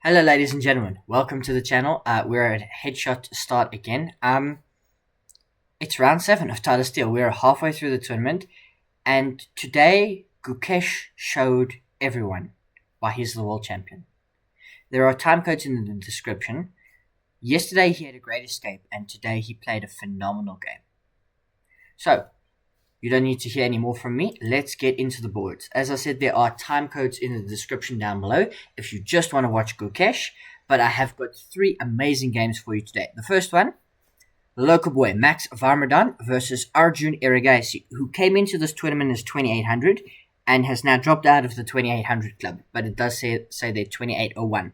Hello, ladies and gentlemen. Welcome to the channel. We're at headshot start again. It's round 7 of Tata Steel. We're halfway through the tournament, and today Gukesh showed everyone why he's the world champion. There are time codes in the description. Yesterday he had a great escape, and today he played a phenomenal game. So, you don't need to hear any more from me. Let's get into the boards. As I said, there are time codes in the description down below if you just want to watch Gukesh. But I have got 3 amazing games for you today. The first one, the local boy Max Warmerdam versus Arjun Erigaisi, who came into this tournament as 2800 and has now dropped out of the 2800 club. But it does say they're 2801.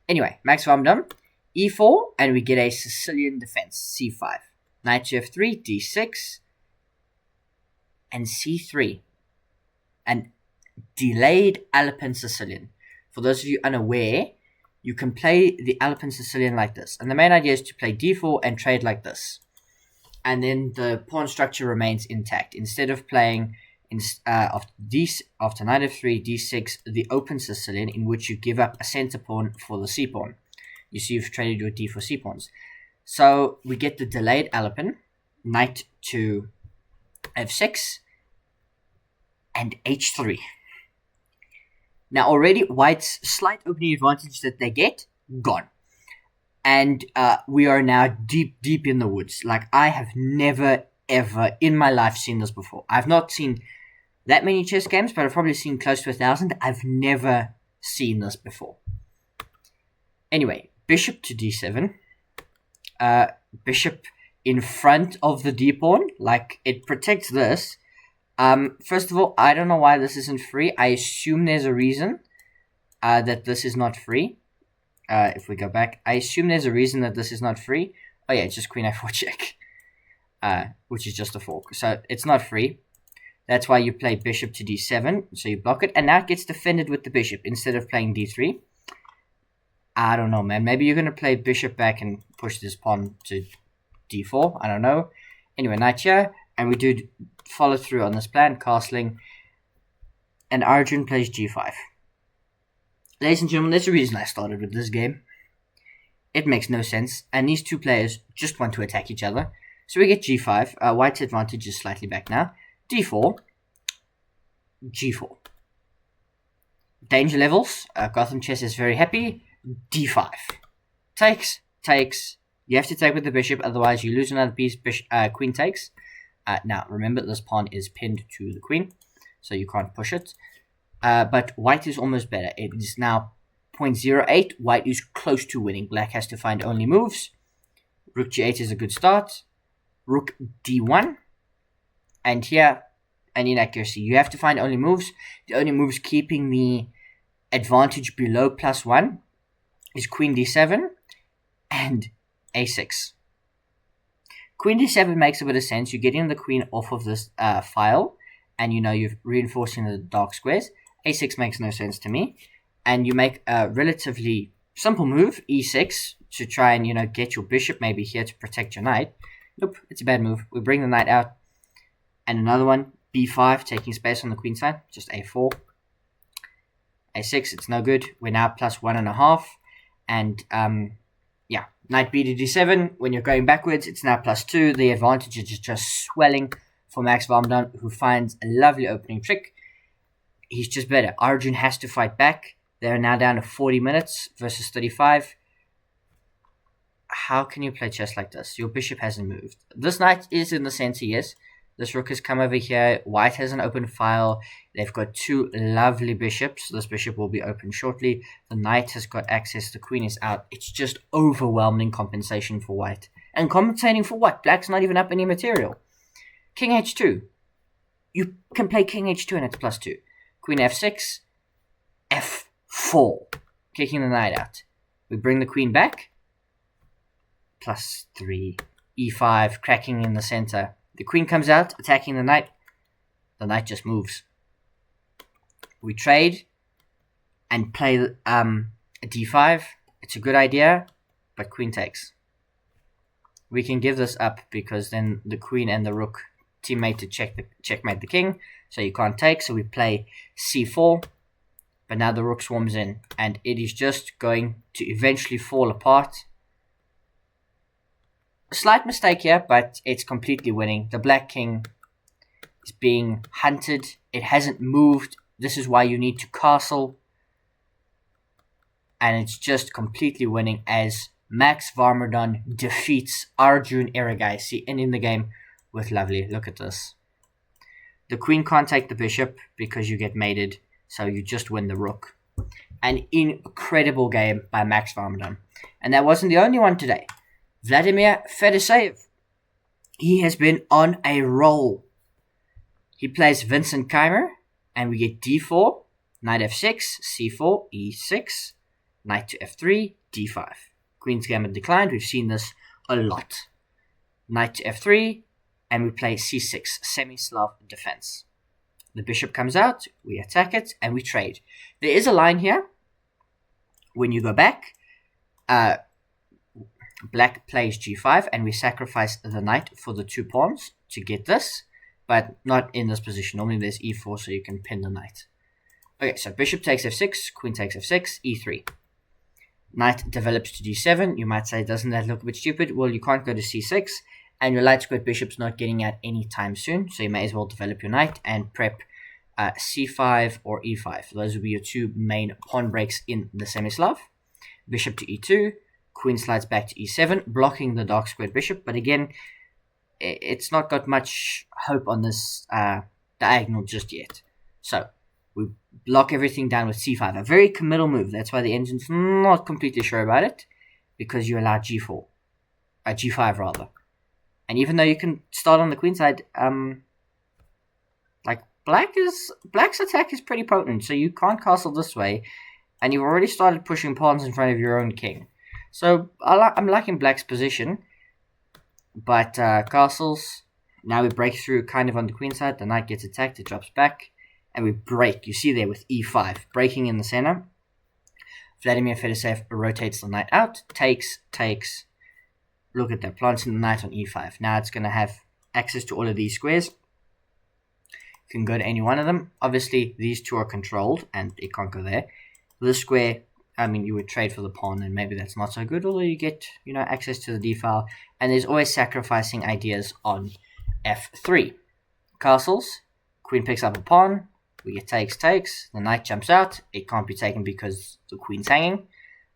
Anyway, Max Warmerdam, e4, and we get a Sicilian defense, c5. Knight to f3, d6, and c3, an delayed Alpine Sicilian. For those of you unaware, you can play the Alpine Sicilian like this, and the main idea is to play d4 and trade like this, and then the pawn structure remains intact. Instead of playing after knight f3, d6, the open Sicilian, in which you give up a center pawn for the c pawn. You see, you've traded your d4 c pawns. So we get the delayed Alpine, knight to f6, and h3. Now already white's slight opening advantage that they get, gone. And we are now deep in the woods. Like, I have never ever in my life seen this before. I've not seen that many chess games, but I've probably seen close to 1,000. I've never seen this before. Anyway, bishop to d7. Bishop in front of the d-pawn, like, it protects this. First of all, I don't know why this isn't free. I assume there's a reason that this is not free. If we go back, I assume there's a reason that this is not free. Oh yeah, it's just queen f4 check, which is just a fork. So it's not free. That's why you play bishop to d7, so you block it, and now it gets defended with the bishop instead of playing d3. I don't know, man. Maybe you're going to play bishop back and push this pawn to d4. I don't know. Anyway, knight here, and we do follow through on this plan, castling, and Arjun plays g5. Ladies and gentlemen, there's a reason I started with this game. It makes no sense, and these two players just want to attack each other. So we get g5. White's advantage is slightly back now. d4, g4. Danger levels. Gotham Chess is very happy. d5. Takes. You have to take with the bishop, otherwise you lose another piece. Queen takes. Now, remember, this pawn is pinned to the queen, so you can't push it. But white is almost better. It is now 0.08. White is close to winning. Black has to find only moves. Rook g8 is a good start. Rook d1. And here, an inaccuracy. You have to find only moves. The only moves keeping the advantage below +1 is queen d7 and a6. Queen d7 makes a bit of sense. You're getting the queen off of this file, and you're reinforcing the dark squares. a6 makes no sense to me. And you make a relatively simple move, e6, to try and, get your bishop maybe here to protect your knight. Nope, it's a bad move. We bring the knight out. And another one, b5, taking space on the queen side, just a4. a6, it's no good. We're now +1.5. And, yeah, knight b to d7. When you're going backwards, it's now +2. The advantage is just swelling for Max Warmerdam, who finds a lovely opening trick. He's just better. Arjun has to fight back. They're now down to 40 minutes versus 35. How can you play chess like this? Your bishop hasn't moved. This knight is in the center, yes. This rook has come over here. White has an open file. They've got 2 lovely bishops. This bishop will be open shortly. The knight has got access. The queen is out. It's just overwhelming compensation for white. And compensating for what? Black's not even up any material. King h2. You can play king h2 and it's +2. Queen f6. f4. Kicking the knight out. We bring the queen back. +3. e5. Cracking in the center. The queen comes out, attacking the knight. The knight just moves. We trade and play a d5. It's a good idea, but queen takes. We can give this up because then the queen and the rook teammate to checkmate the king, so you can't take. So we play c4. But now the rook swarms in, and it is just going to eventually fall apart. A slight mistake here, but it's completely winning. The black king is being hunted. It hasn't moved. This is why you need to castle. And it's just completely winning as Max Warmerdam defeats Arjun Erigaisi and in the game with lovely. Look at this. The queen can't take the bishop because you get mated, so you just win the rook. An incredible game by Max Warmerdam. And that wasn't the only one today. Vladimir Fedoseev. He has been on a roll. He plays Vincent Keymer, and we get d4, knight f6, c4, e6, knight to f3, d5. Queen's Gambit declined. We've seen this a lot. Knight to f3, and we play c6, semi-Slav defense. The bishop comes out, we attack it, and we trade. There is a line here. When you go back, black plays g5, and we sacrifice the knight for the 2 pawns to get this, but not in this position. Normally there's e4, so you can pin the knight. Okay, so bishop takes f6, queen takes f6, e3. Knight develops to d7. You might say, doesn't that look a bit stupid? Well, you can't go to c6, and your light squared bishop's not getting out any time soon, so you may as well develop your knight and prep c5 or e5. Those will be your 2 main pawn breaks in the semi-Slav. Bishop to e2, queen slides back to e7, blocking the dark squared bishop, but again, it's not got much hope on this diagonal just yet. So, we block everything down with c5. A very committal move. That's why the engine's not completely sure about it, because you allow g4. G5 rather. And even though you can start on the queen side, like black's attack is pretty potent, so you can't castle this way, and you've already started pushing pawns in front of your own king. So I'm liking black's position, but castles. Now we break through kind of on the queen side. The knight gets attacked, it drops back, and we break. You see there with e5, breaking in the center. Vladimir Fedoseev rotates the knight out, takes. Look at that, planting the knight on e5. Now it's going to have access to all of these squares. You can go to any one of them. Obviously, these 2 are controlled, and it can't go there. This square, I mean, you would trade for the pawn, and maybe that's not so good, although you get, access to the d-file. And there's always sacrificing ideas on f3. Castles, queen picks up a pawn, we get takes, the knight jumps out, it can't be taken because the queen's hanging,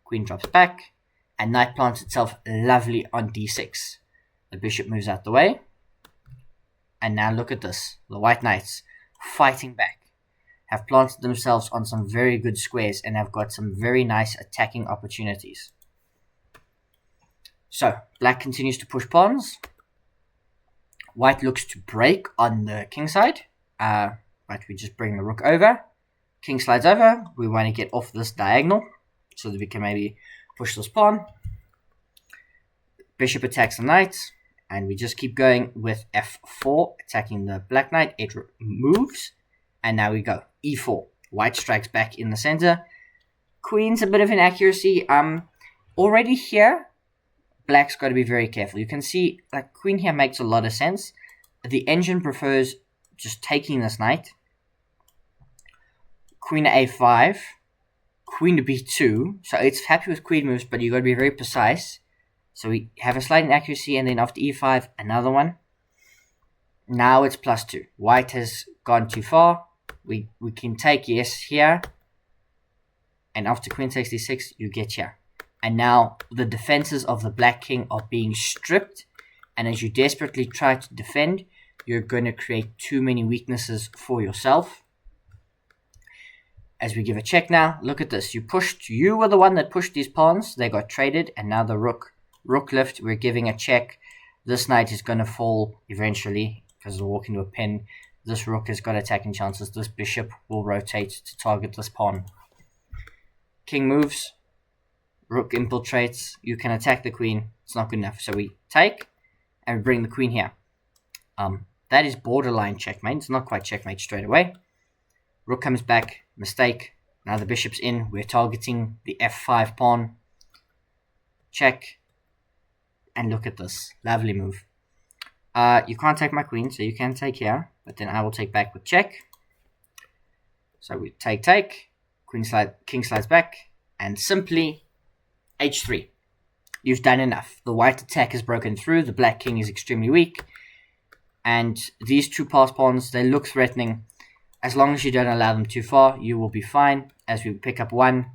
queen drops back, and knight plants itself lovely on d6. The bishop moves out the way, and now look at this, the white knights fighting back, have planted themselves on some very good squares, and have got some very nice attacking opportunities. So, black continues to push pawns. White looks to break on the king side, but we just bring the rook over. King slides over. We want to get off this diagonal so that we can maybe push this pawn. Bishop attacks the knight, and we just keep going with f4, attacking the black knight. It moves, and now we go e4. White strikes back in the center. Queen's a bit of inaccuracy. Already here, black's got to be very careful. You can see, like, queen here makes a lot of sense. The engine prefers just taking this knight. Queen to a5. Queen to b2. So it's happy with queen moves, but you got to be very precise. So we have a slight inaccuracy, and then after e5, another one. Now it's +2. White has gone too far. We can take yes here. And after queen takes d6, you get here. And now the defenses of the black king are being stripped. And as you desperately try to defend, you're going to create too many weaknesses for yourself. As we give a check now, look at this. You were the one that pushed these pawns. They got traded, and now the rook lift. We're giving a check. This knight is going to fall eventually because it'll walk into a pin. This rook has got attacking chances. This bishop will rotate to target this pawn. King moves. Rook infiltrates. You can attack the queen. It's not good enough. So we take, and we bring the queen here. That is borderline checkmate. It's not quite checkmate straight away. Rook comes back. Mistake. Now the bishop's in. We're targeting the f5 pawn. Check. And look at this. Lovely move. You can't take my queen, so you can take here. But then I will take back with check. So we take. king slides back, and simply h3. You've done enough. The white attack is broken through, the black king is extremely weak, and these two pass pawns, they look threatening. As long as you don't allow them too far, you will be fine. As we pick up one,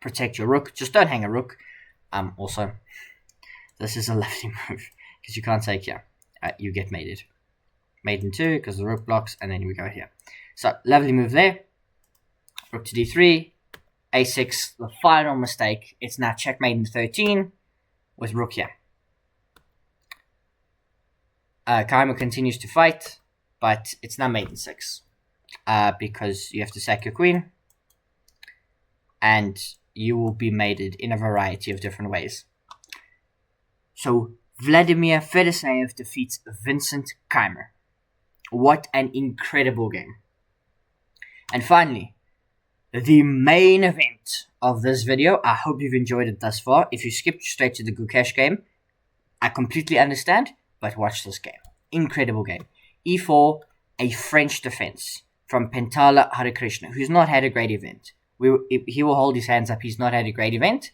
protect your rook. Just don't hang a rook. Also, this is a lovely move, because you can't take here. You get mated. Mate in 2, because the rook blocks, and then we go here. So, lovely move there. Rook to d3, a6, the final mistake. It's now checkmate in 13, with rook here. Keymer continues to fight, but it's now mate in 6, because you have to sack your queen, and you will be mated in a variety of different ways. So, Vladimir Fedoseev defeats Vincent Keymer. What an incredible game. And finally, the main event of this video. I hope you've enjoyed it thus far. If you skipped straight to the Gukesh game, I completely understand, but watch this game. Incredible game. e4, a French defense from Pentala Harikrishna, who's not had a great event. He will hold his hands up. He's not had a great event,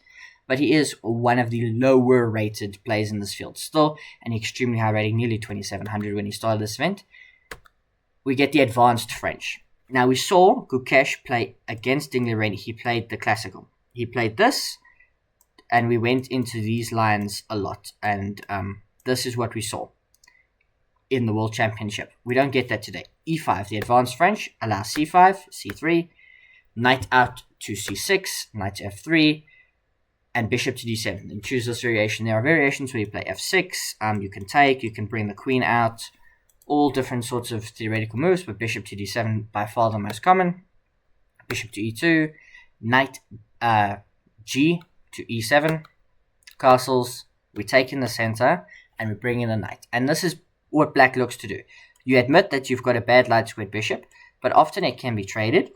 but he is one of the lower rated players in this field. Still an extremely high rating, nearly 2700 when he started this event. We get the advanced French. Now we saw Gukesh play against Dingley. He played the classical. He played this, and we went into these lines a lot. And this is what we saw in the World Championship. We don't get that today. e5, the advanced French, allows c5, c3, knight out to c6, knight to f3, and bishop to d7. Then choose this variation. There are variations where you play f6. You can take, you can bring the queen out. All different sorts of theoretical moves, but bishop to d7 by far the most common. Bishop to e2, knight g to e7, castles. We take in the center and we bring in the knight. And this is what black looks to do. You admit that you've got a bad light squared bishop, but often it can be traded.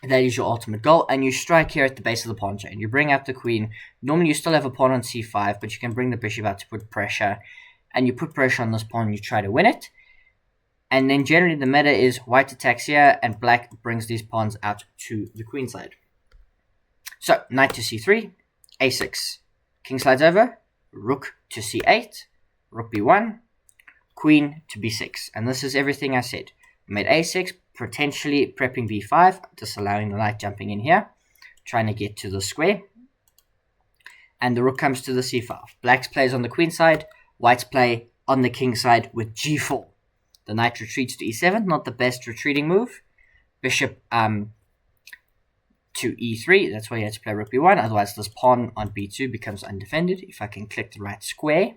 That is your ultimate goal, and you strike here at the base of the pawn chain. You bring out the queen. Normally you still have a pawn on c5, but you can bring the bishop out to put pressure. And you put pressure on this pawn, you try to win it. And then generally the meta is white attacks here, and black brings these pawns out to the queen side. So, knight to c3, a6. King slides over, rook to c8, rook b1, queen to b6. And this is everything I said. We made a6, potentially prepping b5, disallowing the knight jumping in here, trying to get to the square. And the rook comes to the c5. Black's plays on the queen side, white's play on the king side with g4. The knight retreats to e7, not the best retreating move. Bishop to e3, that's why you have to play rook b1, otherwise this pawn on b2 becomes undefended. If I can click the right square.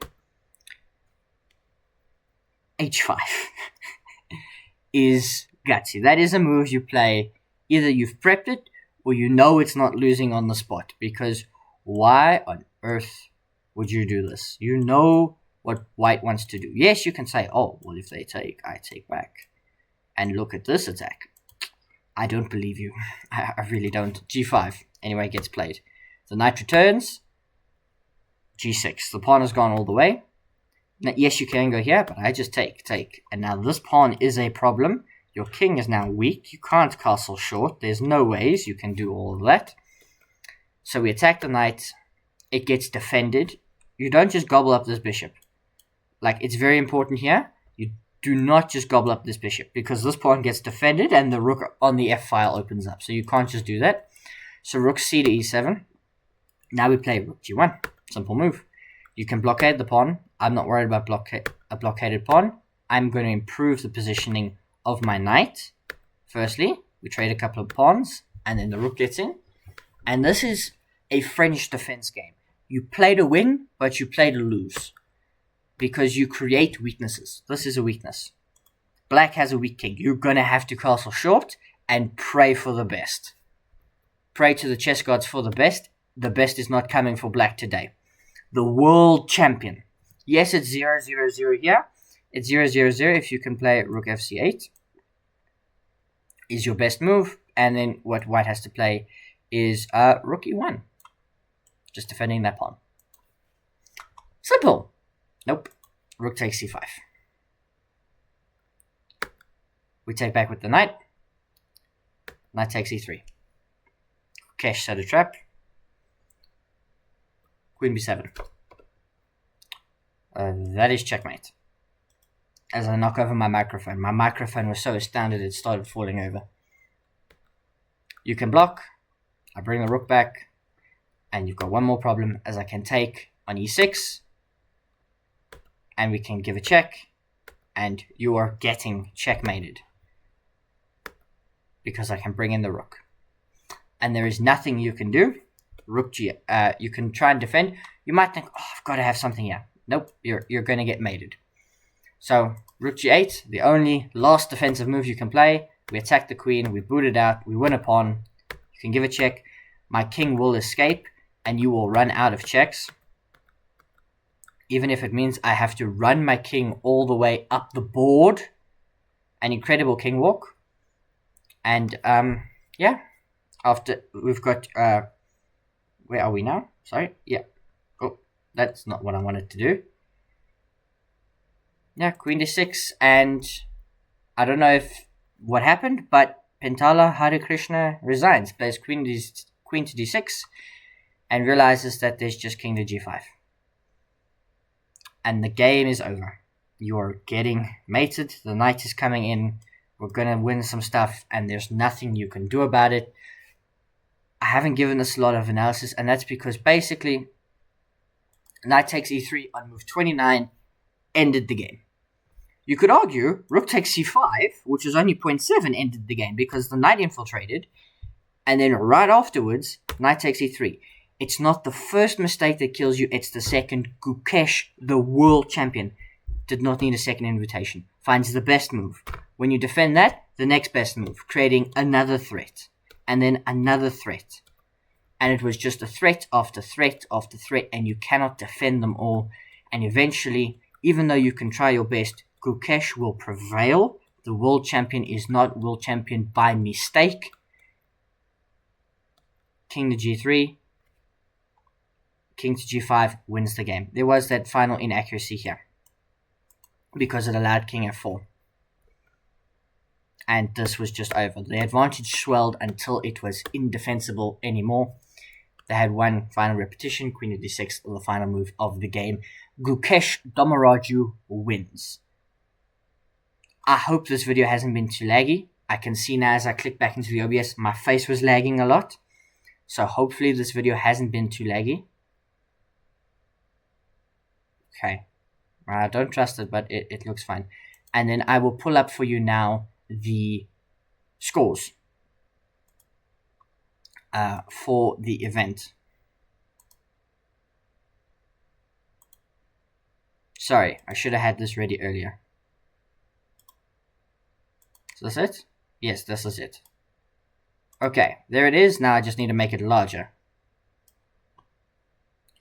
h5 is gutsy. That is a move you play, either you've prepped it, or you know it's not losing on the spot, because why on earth would you do this? You know what white wants to do. Yes, you can say, oh, well, if they take, I take back. And look at this attack. I don't believe you. I really don't. g5. Anyway, gets played. The knight returns. g6. The pawn has gone all the way. Now, yes, you can go here, but I just take. And now this pawn is a problem. Your king is now weak. You can't castle short. There's no ways you can do all of that. So we attack the knight. It gets defended. You don't just gobble up this bishop. Like, it's very important here. You do not just gobble up this bishop, because this pawn gets defended and the rook on the f-file opens up. So you can't just do that. So rook c to e7. Now we play rook g1. Simple move. You can blockade the pawn. I'm not worried about a blockaded pawn. I'm going to improve the positioning of my knight. Firstly, we trade a couple of pawns, and then the rook gets in. And this is a French defense game. You play to win, but you play to lose, because you create weaknesses. This is a weakness. Black has a weak king. You're going to have to castle short and pray for the best. Pray to the chess gods for the best. The best is not coming for black today. The world champion. Yes, it's 0-0-0 here. It's 0-0-0 if you can play rook fc8. Is your best move. And then what white has to play is rook e1. Just defending that pawn. Simple. Nope. Rook takes c5. We take back with the knight. Knight takes e3. Gukesh set a trap. Queen b7. That is checkmate. As I knock over my microphone. My microphone was so astounded it started falling over. You can block. I bring the rook back. And you've got one more problem, as I can take on e6. And we can give a check. And you are getting checkmated. Because I can bring in the rook. And there is nothing you can do. Rook g. You can try and defend. You might think, oh, I've got to have something here. Nope, you're going to get mated. So, rook g8, the only last defensive move you can play. We attack the queen, we boot it out, we win a pawn. You can give a check. My king will escape, and you will run out of checks. Even if it means I have to run my king all the way up the board. An incredible king walk. And, yeah. After, we've got, where are we now? Sorry, yeah. Oh, that's not what I wanted to do. Yeah, queen d6, and I don't know if what happened, but Pentala Harikrishna resigns, plays queen to d6, and realizes that there's just king to g5. And the game is over. You're getting mated, the knight is coming in, we're going to win some stuff, and there's nothing you can do about it. I haven't given this a lot of analysis, and that's because basically, knight takes e3 on move 29 ended the game. You could argue rook takes c5, which was only 0.7, ended the game because the knight infiltrated. And then right afterwards, knight takes e3. It's not the first mistake that kills you, it's the second. Gukesh, the world champion, did not need a second invitation. Finds the best move. When you defend that, the next best move, creating another threat. And then another threat. And it was just a threat after threat after threat, and you cannot defend them all. And eventually, even though you can try your best, Gukesh will prevail. The world champion is not world champion by mistake. King to g3. King to g5 wins the game. There was that final inaccuracy here. Because it allowed king f4. And this was just over. The advantage swelled until it was indefensible anymore. They had one final repetition. Queen to d6, the final move of the game. Gukesh Domaraju wins. I hope this video hasn't been too laggy. I can see now as I click back into the OBS, my face was lagging a lot. So hopefully this video hasn't been too laggy. Okay. I don't trust it, but it looks fine. And then I will pull up for you now the scores for the event. Sorry, I should have had this ready earlier. Is this it? Yes, this is it. Okay, there it is. Now I just need to make it larger.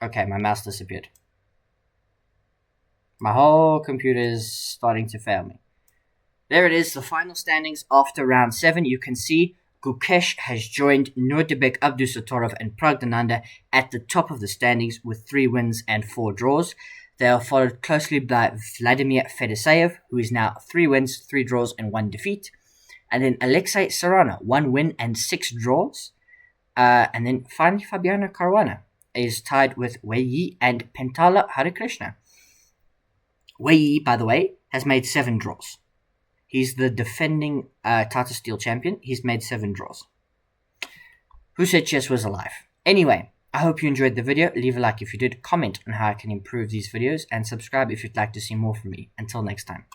Okay, my mouse disappeared. My whole computer is starting to fail me. There it is, the final standings after round 7. You can see Gukesh has joined Nurdebek Abdusatorov and Pragdananda at the top of the standings with 3 wins and 4 draws. They are followed closely by Vladimir Fedoseev, who is now 3 wins, 3 draws, and 1 defeat. And then Alexei Sarana, 1 win and 6 draws. And then finally Fabiano Caruana is tied with Wei Yi and Pentala Harikrishna. Wei Yi, by the way, has made 7 draws. He's the defending Tata Steel champion. He's made 7 draws. Who said chess was alive? Anyway, I hope you enjoyed the video. Leave a like if you did. Comment on how I can improve these videos. And subscribe if you'd like to see more from me. Until next time.